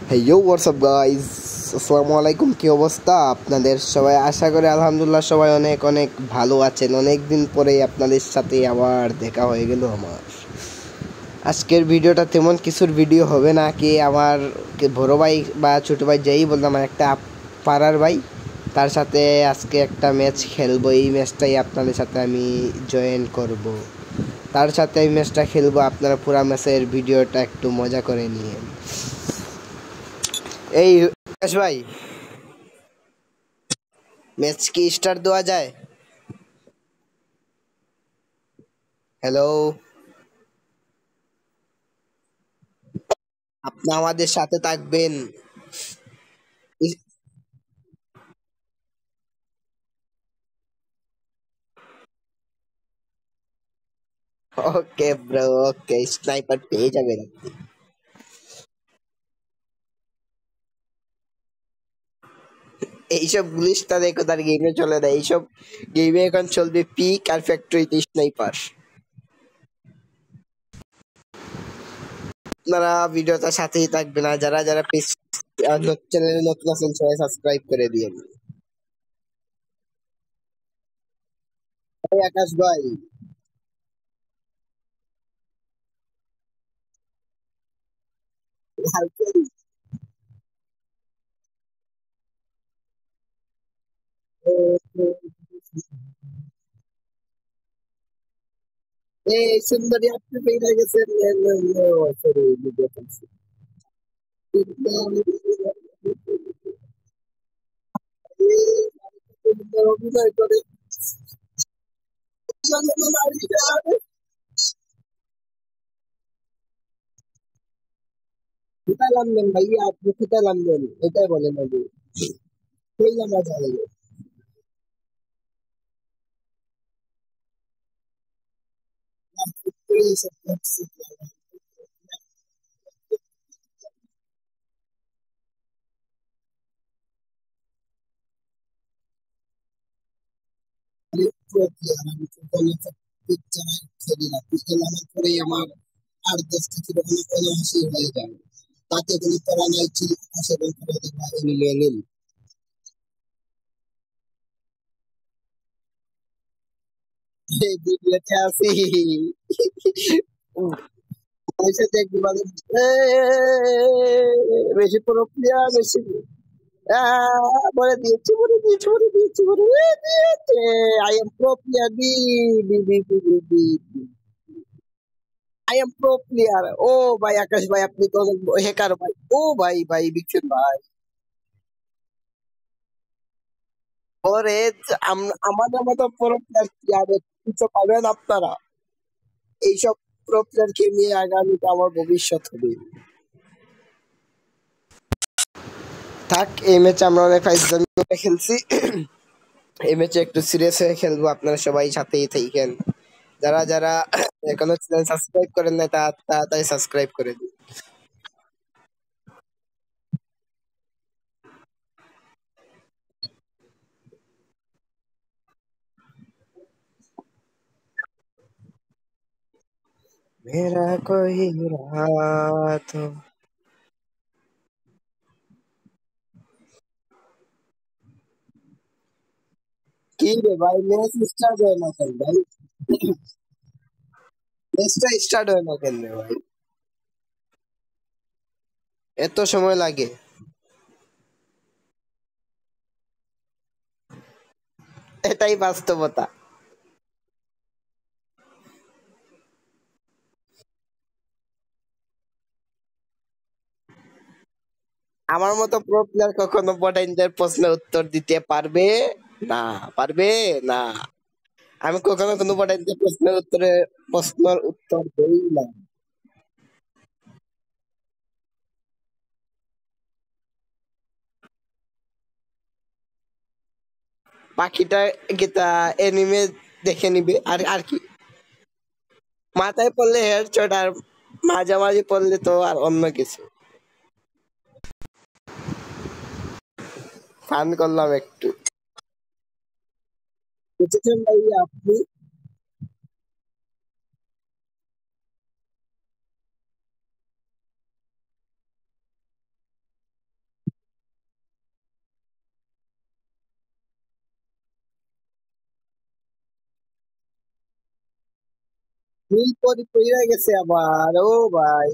Hello WhatsApp guys, আসসালামু আলাইকুম। কী অবস্থা আপনাদের সবাই? আশা করি আলহামদুলিল্লাহ সবাই অনেক অনেক ভালো আছেন। অনেক দিন পরে আপনাদের সাথে আবার দেখা হয়ে গেল আমার। আজকের ভিডিওটা তেমন কিছুর ভিডিও হবে না, কি আমার বড় ভাই বা ছোটো ভাই যেই বললাম, আমার একটা পাড়ার ভাই, তার সাথে আজকে একটা ম্যাচ খেলবো। এই ম্যাচটাই আপনাদের সাথে আমি জয়েন করব। তার সাথে এই ম্যাচটা খেলবো, আপনারা পুরা ম্যাচের ভিডিওটা একটু মজা করে নিয়ে। এই আকাশ ভাই, ম্যাচ কি স্টার্ট দেওয়া যায়? হ্যালো, আপনি আমাদের সাথে থাকবেন। ওকে ব্রো, ওকে, স্নাইপার পেয়ে যাবেন আপনি। এইসব গুলিস্তা দেখো তার গেমে চলে না, এইসব গেমে এখন চলবে পিক আর ফ্যাক্টরিতে স্নাইপার। আপনারা ভিডিওটার সাথেই থাকবেন, আর যারা যারা চ্যানেলে নতুন আছেন সবাই সাবস্ক্রাইব করে দিন। এই আকাশ ভাই, এই সুন্দরী আপনি পেয়ে গেছেন। সরি, ভিডিও করছি। অভিনয় করে কোথায় নামবেন ভাইয়া? আপনি কোথায় নামবেন এটাই বলেন আগে, সেই আমরা যাই। আমি ফুটবল খেলি না, ফুটবল আমার পরেই আমার 8-10টা কিলোমিটার কোনো হাসি হয়ে যায়। তাতে কোনো করা নাই, ছিল আকাশে বলতে পারে বাইরে মিলিয়ে নিন। এই ভিডিওতে আছি। পয়সা দেখবি মানে বেশি পুরো প্লেয়ার বেশি। বলে দিয়েছি, বলে দিয়েছি, বলে দিয়েছি, বলে দিয়েছে। I am pro player. বি বি বি বি বি বি আই এম প্রো প্লেয়ার। ও ভাই আকাশ ভাই, আপনি তো হ্যাকার ভাই। ও ভাই ভাই বিক্সেন ভাই, ওরে আমাদের মতো প্রো প্লেয়ার কি আর কিছু পাবেন আপনারা? এইসব প্রো প্লেয়ারকে নিয়ে আগামীতে আমার ভবিষ্যৎ হবে। থাক, এই ম্যাচে আমরা অনেক ফাইজলামি করে খেলছি। এই ম্যাচে একটু সিরিয়াস হয়ে খেলবো, আপনারা সবাই সাথেই থাকেন। যারা যারা এখনো চ্যানেল সাবস্ক্রাইব করেন না, তাড়াতাড়ি সাবস্ক্রাইব করে দিন। মেরা কোই রাত হো। কি রে ভাই, ম্যাচ স্টার্ট হয় না কেন ভাই? ম্যাচটা স্টার্ট হয় না কেন রে ভাই? এত সময় লাগে? এটাই বাস্তবতা। আমার মতো প্রো প্লেয়ার কখনো বটাইনদের প্রশ্নের উত্তর দিতে পারবে না, পারবে না। আমি কখনো কোনো বটাইনদের প্রশ্নের উত্তর দেই না। পাখিটা গীতা এনিমে দেখে নিবে, আর আর কি। মাথায় পড়লে হেডশট, আর মাঝামাঝি পড়লে তো আর অন্য কিছু। ফান করলাম একটু। বুঝেছেন ভাই আপনি? নীল পরি কইরা গেছে আবার, ও ভাই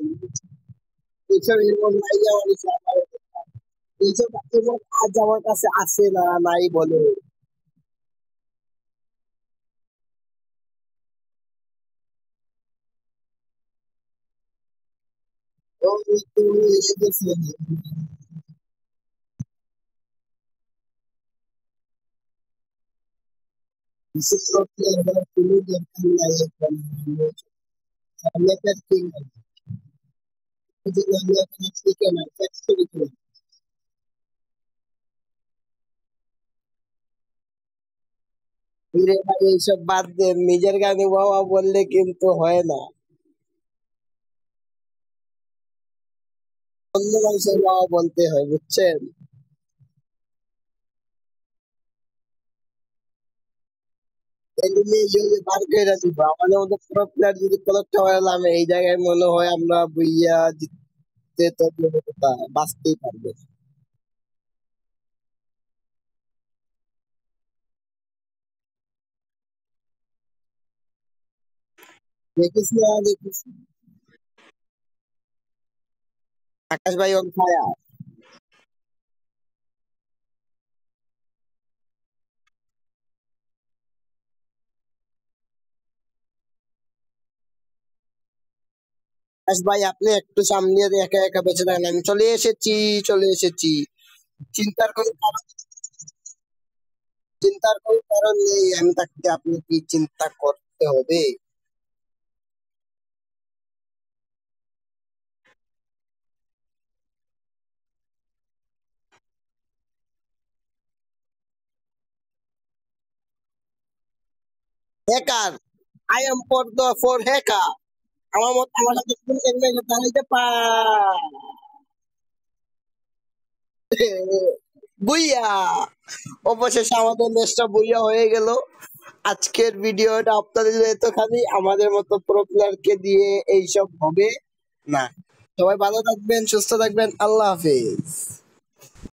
এইসব এমন নাই আমার কাছে, এইসব এমন আজ আমার কাছে আছে না নাই বলে। ও তো এসে গেছে। বিশেষ করে আমার কোনো দরকার নাই এখন। আমি একটা ঠিক আছে, যদি আমি এখন ঠিক না ফ্যাক্টরি করে। রে ভাই এইসব বাদ দেন, নিজের গানে বাবা বললে কিন্তু হয় না, অন্য মানুষের বাবা বলতে হয়, বুঝছেন? এমনি যদি বার করে দিব আমাদের মধ্যে পুরো প্লেয়ার যদি কলেক্ট হলাম এই জায়গায়, মনে হয় আমরা বুইয়া জিততে তো দূরের কথা, বাঁচতেই পারবে না। দেখিস না, দেখিস আকাশ ভাই অন ফায়ার। আকাশ ভাই আপনি একটু সামনে দিয়ে একা একা বেঁচে থাকেন, আমি চলে এসেছি, চলে এসেছি। চিন্তার কোনো কারণ, চিন্তার কোনো কারণ নেই, আমি থাকতে আপনি কি চিন্তা করতে হবে? Hacker, I am for the for hacker. আমার মত আমার সাথে কোন এনিমে দাঁড়াইতে পারে? বুইয়া, অবশেষে আমাদের ম্যাচটা বুইয়া হয়ে গেল। আজকের ভিডিওটা আপনাদের এতখানি, আমাদের মতো প্রো প্লেয়ারকে দিয়ে এইসব হবে না। সবাই ভালো থাকবেন, সুস্থ থাকবেন, আল্লাহ হাফেজ।